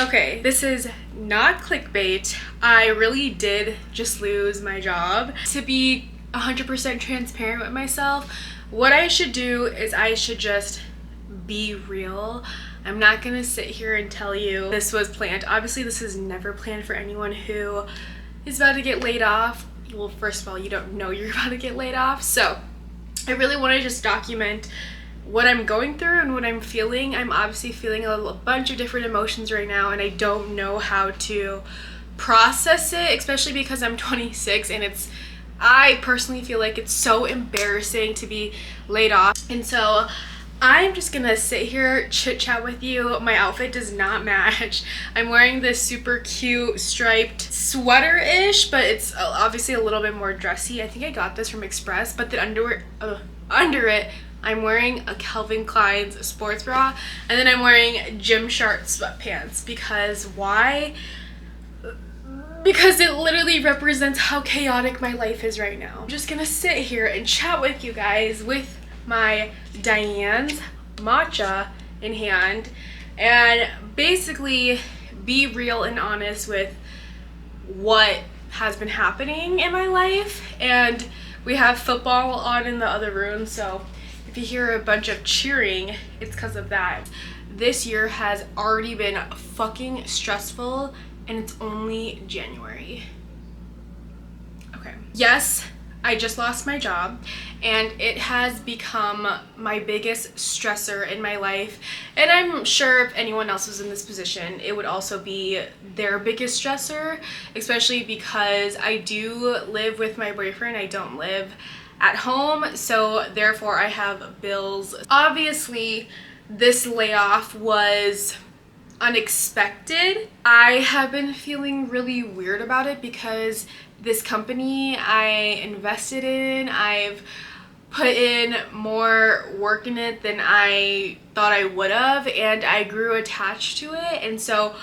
Okay, this is not clickbait. I really did just lose my job. To be 100% transparent with myself, what I should do is I should just be real. I'm not gonna sit here and tell you this was planned. Obviously, this is never planned for anyone who is about to get laid off. Well, first of all, you don't know you're about to get laid off. So I really want to just document what I'm going through and what I'm feeling. I'm obviously feeling a bunch of different emotions right now, and I don't know how to process it, especially because I'm 26 and I personally feel like it's so embarrassing to be laid off. And so I'm just gonna sit here chit chat with you. My outfit does not match. I'm wearing this super cute striped sweater-ish, but it's obviously a little bit more dressy. I think I got this from Express, but the under it I'm wearing a Calvin Klein's sports bra, and then I'm wearing Gymshark sweatpants. Because why? Because it literally represents how chaotic my life is right now. I'm just gonna sit here and chat with you guys with my Diane's matcha in hand and basically be real and honest with what has been happening in my life. And we have football on in the other room, so if you hear a bunch of cheering, it's because of that. This year has already been fucking stressful, and it's only January. Okay. Yes, I just lost my job, and it has become my biggest stressor in my life. And I'm sure if anyone else was in this position, it would also be their biggest stressor, especially because I do live with my boyfriend. I don't live at home, so therefore I have bills. Obviously, this layoff was unexpected. I have been feeling really weird about it because this company I invested in, I've put in more work in it than I thought I would have, and I grew attached to it. And so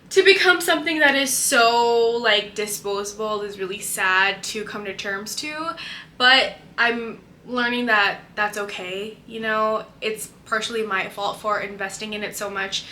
to become something that is so like disposable is really sad to come to terms to, but I'm learning that that's okay. You know, it's partially my fault for investing in it so much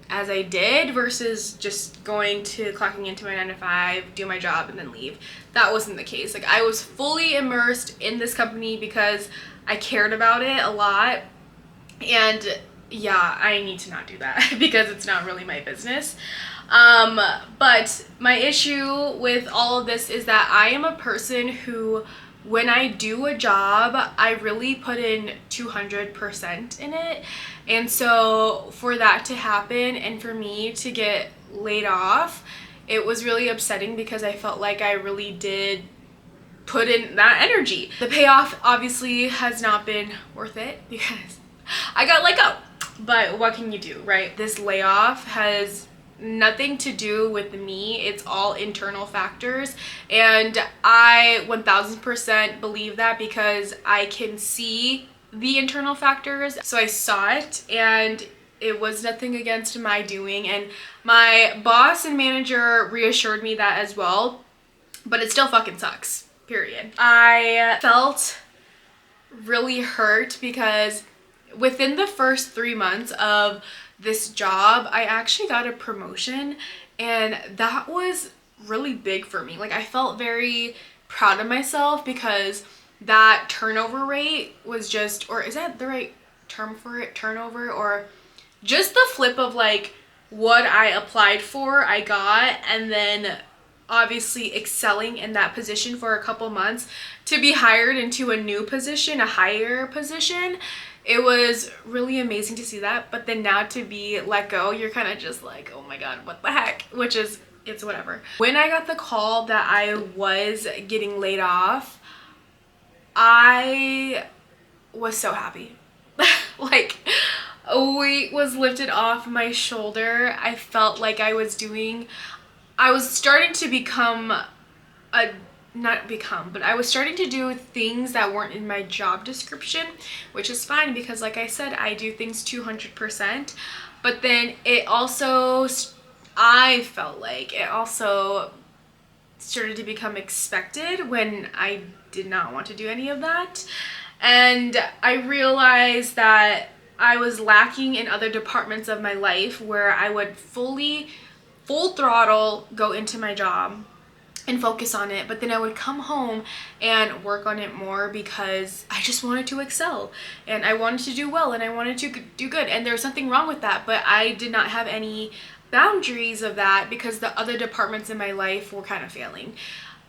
as I did versus just clocking into my 9 to 5, do my job, and then leave. That wasn't the case. Like, I was fully immersed in this company because I cared about it a lot. And yeah, I need to not do that because it's not really my business. But my issue with all of this is that I am a person who, when I do a job, I really put in 200% in it. And so for that to happen and for me to get laid off, it was really upsetting because I felt like I really did put in that energy. The payoff obviously has not been worth it because I got let go. But what can you do, right? This layoff has nothing to do with me. It's all internal factors, and I 1000% believe that because I can see the internal factors. So I saw it, and it was nothing against my doing, and my boss and manager reassured me that as well, but it still fucking sucks, period. I felt really hurt because within the first 3 months of this job, I actually got a promotion, and that was really big for me. Like, I felt very proud of myself because that turnover rate was just, or is that the right term for it, turnover, or just the flip of like what I applied for, I got, and then obviously excelling in that position for a couple months to be hired into a new position, a higher position. It was really amazing to see that, but then now to be let go, you're kind of just like, oh my god, what the heck? Which is, it's whatever. When I got the call that I was getting laid off, I was so happy. Like, a weight was lifted off my shoulder. I felt like I was starting to become I was starting to do things that weren't in my job description, which is fine because, like I said, I do things 200%. But then I felt like it also started to become expected when I did not want to do any of that. And I realized that I was lacking in other departments of my life where I would full throttle go into my job and focus on it, but then I would come home and work on it more because I just wanted to excel and I wanted to do well and I wanted to do good, and there's nothing wrong with that, but I did not have any boundaries of that because the other departments in my life were kind of failing.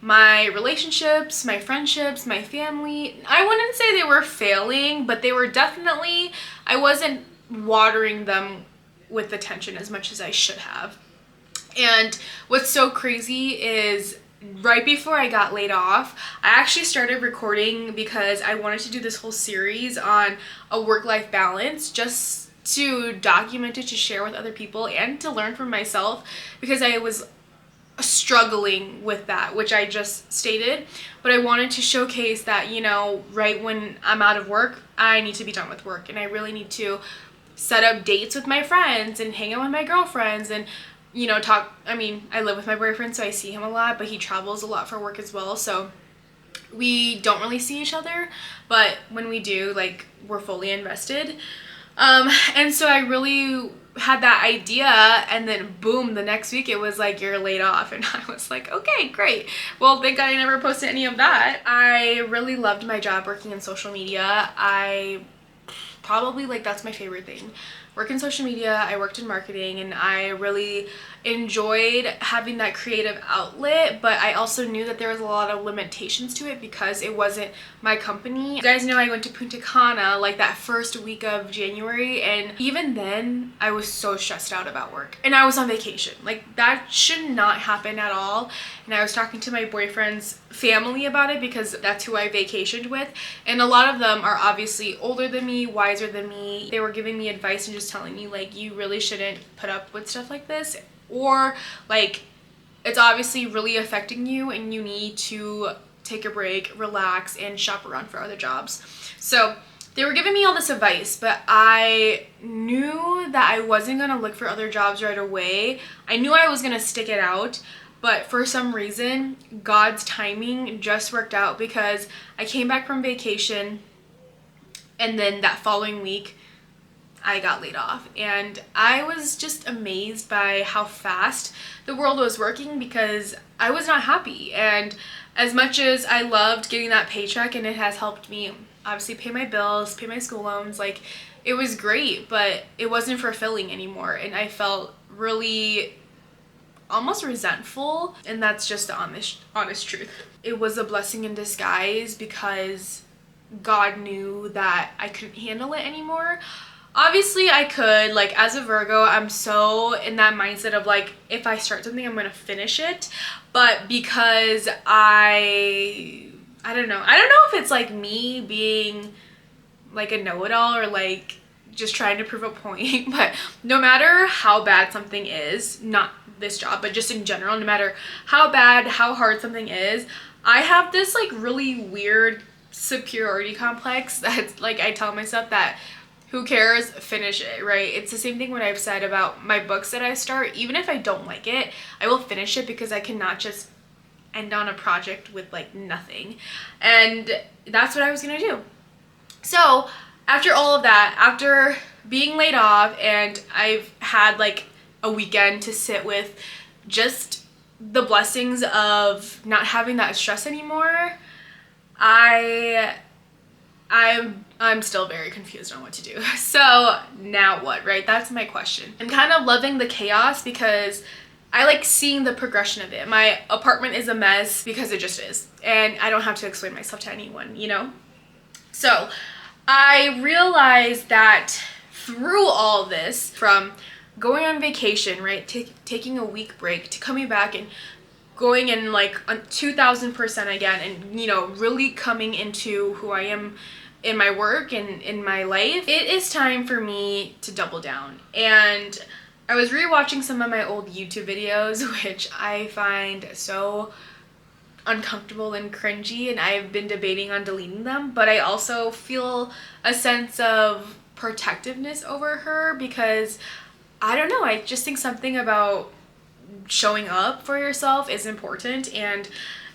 My relationships, my friendships, my family, I wouldn't say they were failing, but they were definitely, I wasn't watering them with attention as much as I should have. And what's so crazy is right before I got laid off, I actually started recording because I wanted to do this whole series on a work-life balance, just to document it, to share with other people, and to learn from myself, because I was struggling with that, which I just stated. But I wanted to showcase that, you know, right when I'm out of work, I need to be done with work, and I really need to set up dates with my friends and hang out with my girlfriends and, you know, talk. I mean, I live with my boyfriend, so I see him a lot, but he travels a lot for work as well, so we don't really see each other, but when we do, like, we're fully invested. And so I really had that idea, and then boom, the next week it was like, you're laid off, and I was like, okay, great. Well, thank God I never posted any of that. I really loved my job working in social media. I probably, like, that's my favorite thing. Work in social media, I worked in marketing, and I really enjoyed having that creative outlet, but I also knew that there was a lot of limitations to it because it wasn't my company. You guys know I went to Punta Cana like that first week of January, and even then I was so stressed out about work, and I was on vacation. Like, that should not happen at all. And I was talking to my boyfriend's family about it because that's who I vacationed with, and a lot of them are obviously older than me, wiser than me. They were giving me advice and just telling me, like, you really shouldn't put up with stuff like this, or like, it's obviously really affecting you and you need to take a break, relax, and shop around for other jobs. So they were giving me all this advice, but I knew that I wasn't gonna look for other jobs right away. I knew I was gonna stick it out, but for some reason, God's timing just worked out, because I came back from vacation and then that following week I got laid off, and I was just amazed by how fast the world was working, because I was not happy. And as much as I loved getting that paycheck, and it has helped me obviously pay my bills, pay my school loans, like, it was great, but it wasn't fulfilling anymore, and I felt really almost resentful, and that's just the honest truth. It was a blessing in disguise because God knew that I couldn't handle it anymore. Obviously I could, like, as a Virgo, I'm so in that mindset of, like, if I start something, I'm gonna finish it. But because I don't know if it's like me being like a know-it-all or like just trying to prove a point, but no matter how bad something is, not this job, but just in general, no matter how bad, how hard something is, I have this like really weird superiority complex that's like, I tell myself that who cares, finish it, right? It's the same thing what I've said about my books that I start. Even if I don't like it, I will finish it, because I cannot just end on a project with like nothing. And that's what I was gonna do. So after all of that, after being laid off, and I've had like a weekend to sit with just the blessings of not having that stress anymore, I'm still very confused on what to do. So now what, right? That's my question. I'm kind of loving the chaos because I like seeing the progression of it. My apartment is a mess because it just is, and I don't have to explain myself to anyone, you know? So I realized that through all this, from going on vacation, right, taking a week break, to coming back and going in like 2000% again, and, you know, really coming into who I am in my work and in my life, it is time for me to double down. And I was rewatching some of my old YouTube videos, which I find so uncomfortable and cringy, and I've been debating on deleting them, but I also feel a sense of protectiveness over her, because I don't know, I just think something about showing up for yourself is important. And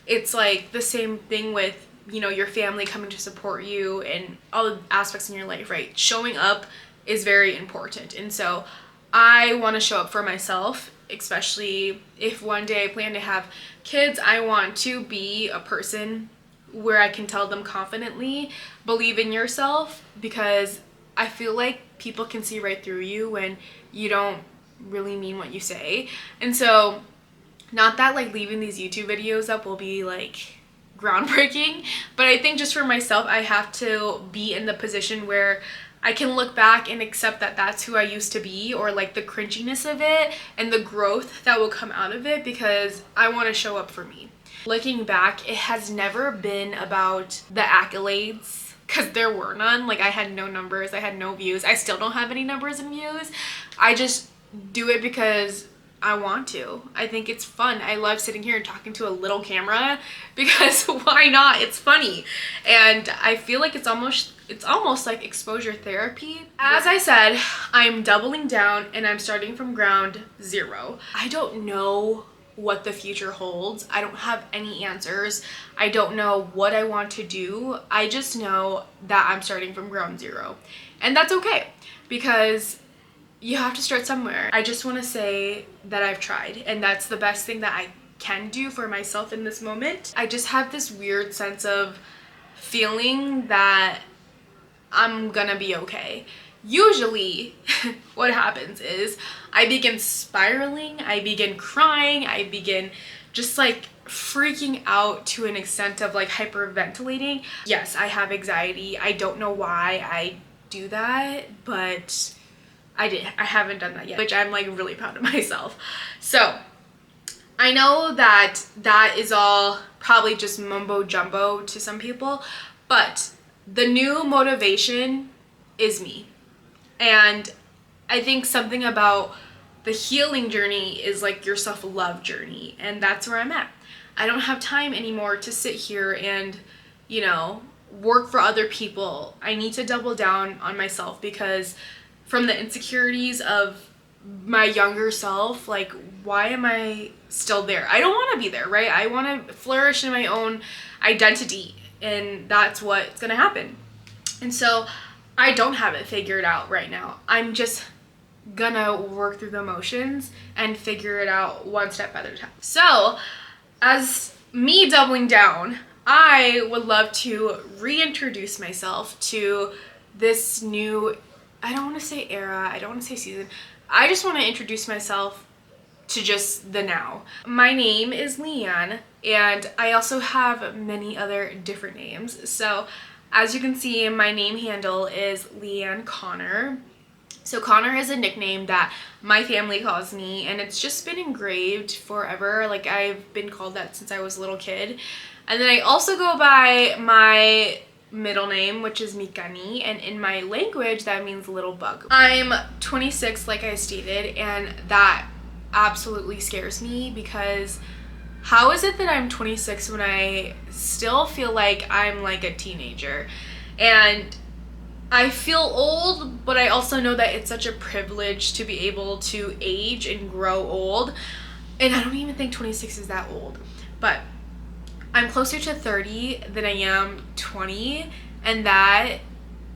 it's like the same thing with, you know, your family coming to support you and all the aspects in your life, right? Showing up is very important. And so I want to show up for myself, especially if one day I plan to have kids. I want to be a person where I can tell them confidently, believe in yourself, because I feel like people can see right through you when you don't really mean what you say. And so, not that like leaving these YouTube videos up will be like groundbreaking, but I think just for myself, I have to be in the position where I can look back and accept that that's who I used to be, or like the cringiness of it and the growth that will come out of it, because I want to show up for me. Looking back, it has never been about the accolades, because there were none. Like, I had no numbers, I had no views. I still don't have any numbers and views. I just do it because I want to. I think it's fun. I love sitting here and talking to a little camera, because why not? It's funny. And I feel like it's almost like exposure therapy. As I said, I'm doubling down and I'm starting from ground zero. I don't know what the future holds. I don't have any answers. I don't know what I want to do. I just know that I'm starting from ground zero. And that's okay, because you have to start somewhere. I just want to say that I've tried, and that's the best thing that I can do for myself in this moment. I just have this weird sense of feeling that I'm gonna be okay. Usually what happens is I begin spiraling, I begin crying, I begin just like freaking out to an extent of like hyperventilating. Yes, I have anxiety. I don't know why I do that, but I haven't done that yet, which I'm like really proud of myself. So I know that that is all probably just mumbo jumbo to some people, but the new motivation is me. And I think something about the healing journey is like your self-love journey, and that's where I'm at. I don't have time anymore to sit here and, you know, work for other people. I need to double down on myself, because from the insecurities of my younger self, like, why am I still there? I don't want to be there, right? I want to flourish in my own identity, and that's what's gonna happen. And so I don't have it figured out right now. I'm just gonna work through the motions and figure it out one step at a time. So as me doubling down, I would love to reintroduce myself to this new, I don't want to say era, I don't want to say season. I just want to introduce myself to just the now. My name is Leanne, and I also have many other different names. So as you can see, my name handle is Leanne Connor. So Connor is a nickname that my family calls me, and it's just been engraved forever. Like, I've been called that since I was a little kid. And then I also go by my middle name, which is Mikani, and in my language that means little bug. I'm 26, like I stated, and that absolutely scares me, because how is it that I'm 26 when I still feel like I'm like a teenager? And I feel old, but I also know that it's such a privilege to be able to age and grow old. And I don't even think 26 is that old, but I'm closer to 30 than I am 20, and that,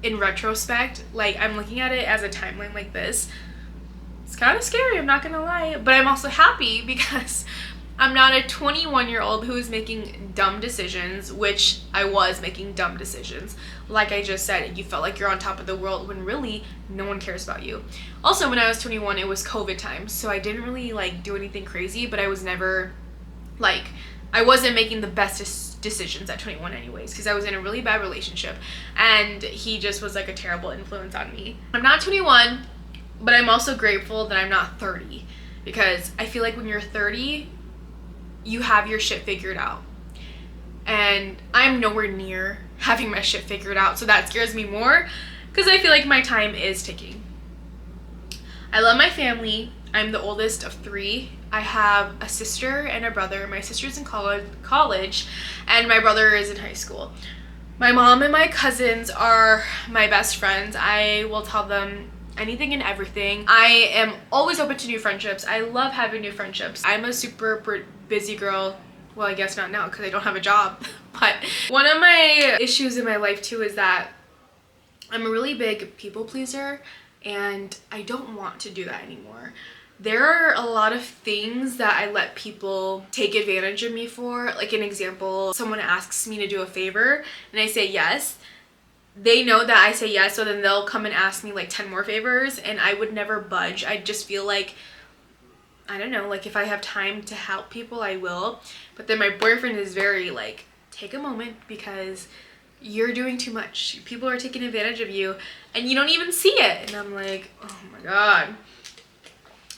in retrospect, like, I'm looking at it as a timeline like this, it's kind of scary, I'm not gonna lie, but I'm also happy because I'm not a 21-year-old who is making dumb decisions, which I was making dumb decisions. Like I just said, you felt like you're on top of the world when really no one cares about you. Also, when I was 21, it was COVID time, so I didn't really like do anything crazy, but I was never like, I wasn't making the best decisions at 21 anyways, because I was in a really bad relationship and he just was like a terrible influence on me. I'm not 21, but I'm also grateful that I'm not 30, because I feel like when you're 30, you have your shit figured out. And I'm nowhere near having my shit figured out, so that scares me more, because I feel like my time is ticking. I love my family. I'm the oldest of 3. I have a sister and a brother. My sister's in college, and my brother is in high school. My mom and my cousins are my best friends. I will tell them anything and everything. I am always open to new friendships. I love having new friendships. I'm a super busy girl. Well, I guess not now because I don't have a job. But one of my issues in my life too is that I'm a really big people pleaser, and I don't want to do that anymore. There are a lot of things that I let people take advantage of me for. Like an example, someone asks me to do a favor and I say yes. They know that I say yes, so then they'll come and ask me like 10 more favors, and I would never budge. I just feel like, I don't know, like if I have time to help people, I will. But then my boyfriend is very like, take a moment because you're doing too much. People are taking advantage of you and you don't even see it. And I'm like, oh my God.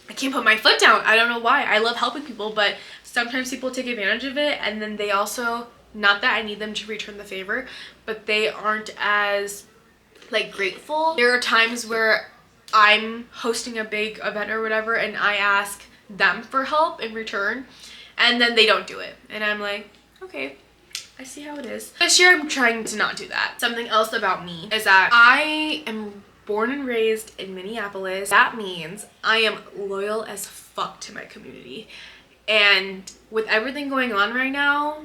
I can't put my foot down. I don't know why. I love helping people, but sometimes people take advantage of it, and then they also, not that I need them to return the favor, but they aren't as like grateful. There are times where I'm hosting a big event or whatever and I ask them for help in return, and then they don't do it. And I'm like, okay, I see how it is. This year I'm trying to not do that. Something else about me is that I am born and raised in Minneapolis. That means I am loyal as fuck to my community. And with everything going on right now,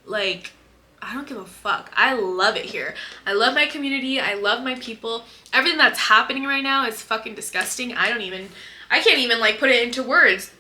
like, I don't give a fuck. I love it here. I love my community. I love my people. Everything that's happening right now is fucking disgusting. I can't even like put it into words.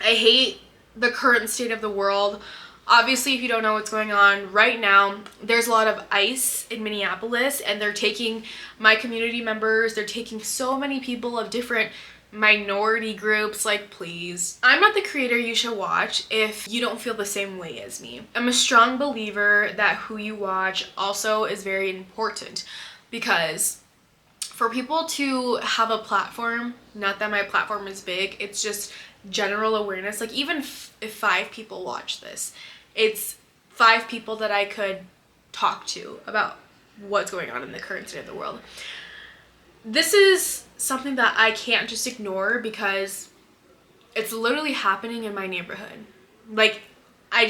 I hate the current state of the world. Obviously, if you don't know what's going on right now, there's a lot of ICE in Minneapolis, and they're taking my community members. They're taking so many people of different minority groups. Like, please. I'm not the creator you should watch if you don't feel the same way as me. I'm a strong believer that who you watch also is very important, because for people to have a platform, not that my platform is big, it's just general awareness. Like, even if 5 people watch this, it's 5 people that I could talk to about what's going on in the current state of the world. This is something that I can't just ignore because it's literally happening in my neighborhood. Like, I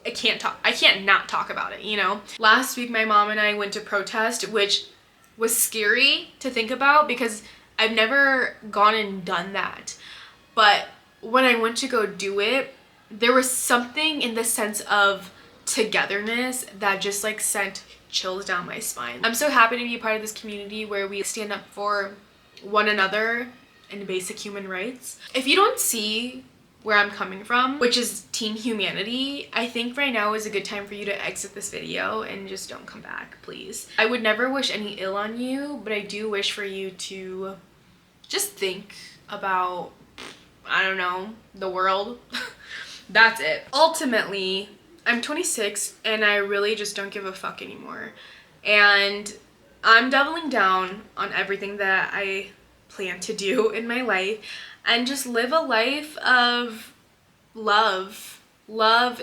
can't not talk about it, you know? Last week, my mom and I went to protest, which was scary to think about because I've never gone and done that. But when I went to go do it, there was something in the sense of togetherness that just like sent chills down my spine. I'm so happy to be a part of this community where we stand up for one another and basic human rights. If you don't see where I'm coming from, which is Team Humanity, I think right now is a good time for you to exit this video and just don't come back, please. I would never wish any ill on you, but I do wish for you to just think about, I don't know, the world. That's it. Ultimately, I'm 26 and I really just don't give a fuck anymore. And I'm doubling down on everything that I plan to do in my life and just live a life of love,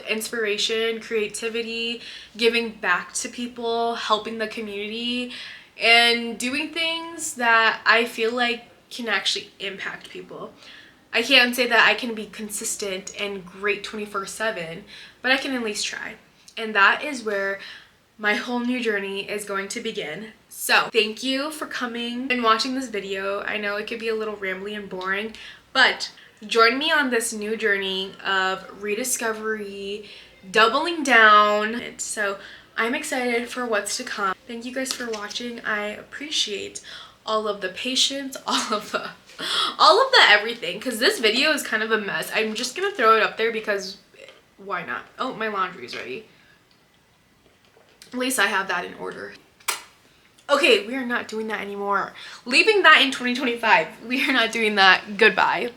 inspiration, creativity, giving back to people, helping the community, and doing things that I feel like can actually impact people. I can't say that I can be consistent and great 24/7, but I can at least try. And that is where my whole new journey is going to begin. So thank you for coming and watching this video. I know it could be a little rambly and boring, but join me on this new journey of rediscovery, doubling down. So I'm excited for what's to come. Thank you guys for watching. I appreciate all of the patience, all of the everything, because this video is kind of a mess. I'm just gonna throw it up there because why not? Oh, my laundry's ready. At least I have that in order. Okay, we are not doing that anymore. Leaving that in 2025. We are not doing that. Goodbye.